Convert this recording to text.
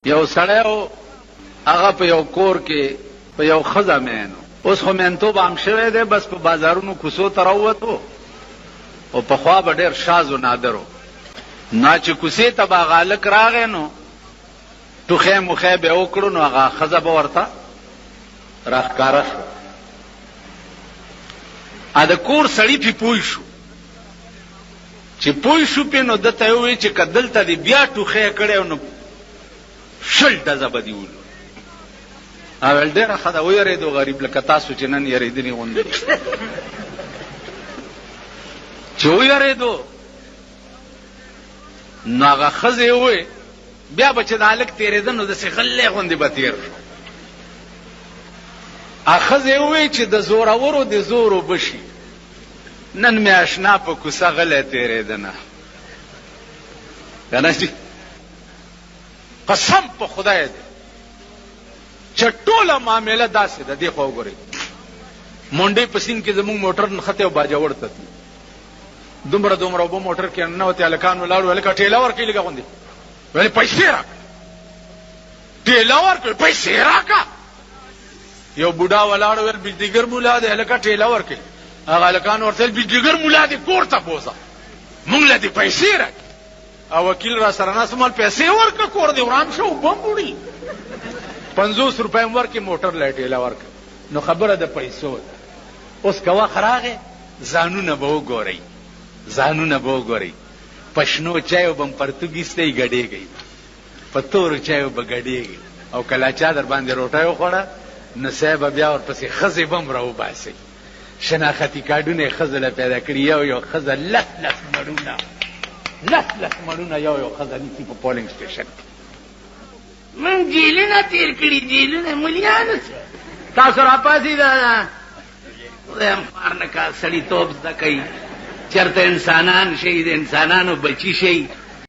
یو سړی و هغه په یو کور کې په یو ښځه مین و. اوس خو مینتوب عام شوی دی، بس په بازارونو کوڅو ته راووتو او پخوا به ډېر شاز و نادر و. نه چې کوڅې ته به هغه هلک راغی نو ټوخی موخی به یې وکړو نو هغه ښځه به ورته راښکاره شوه. د کور سړي پې پوه شو، چې پوه شو پې نو ده ته یې وویل چې که دلته دې بیا ټوخی کړی نو 10 ډزه به دې ولو. ویل ډېره ښه ده، ویرېدو غریب لکه تاسو چې نن یېرېدلي غوندې. چې ویرېدو نو هغه ښځې یې وویل بیا به چې د هلک تېرېده نو داسې غلی غوندې به تېر شو. هغه ښځې یې وویل چې د زورورو د زور اوبه شي، نن مې اشنا په کوڅه غلی تېرېده نه. که نه چې قسم په خدای دی چې ټوله معامله داسې ده. دې خوا وګورئ، مونډۍ په سیند کې زموږ موټر نښتی او باجوړ ته تلو، دومره دومره اوبه موټر کې ننوتې، هلکان ولاړ وو، هلکه ټېله ورکړئ لږه غوندې. ویل پیسې راکړه، ټېله ورکړئ، پیسې راکړه. یو بوډا ولاړ ویل بجلیګر مولا دی، هلکه ټېله ورکړئ. هغه هلکان ورته ویل بجلیګر مولا دی، کور ته بوځه، مونږ له دې پیسې راکړي. او وکیل را سره ناست مال پیسې ورکړه، کور دې وران شو، اوبه هم وړي. 50 روپۍ هم ورکړي، موټر له یې ټېله ورکړه. نو خبره د پیسو ده. اوس که وخت راغی ځانونه به وګورئ، ځانونه به وګورئ. په شنو چایو به م پرتوګ ایستی ګډېږئ، په تورو چایو به ګډېږئ. او کله چا در باندې روټۍ وخوړه نو سیی به بیا ورپسې ښځې به هم راوباسئ. شناختي کارډونه یې ښځو له پیدا کړي، یو ښځه لس مړونه یو ښځه نیسي په پولنګ سټېشن کې. من جیلونه تیر کړي، جیلونه ملیانو تاسو راپاسئ دا خدایم خوار نه کا سړي توب زده کوي. چېرته انسانان شي، د انسانانو بچي شي،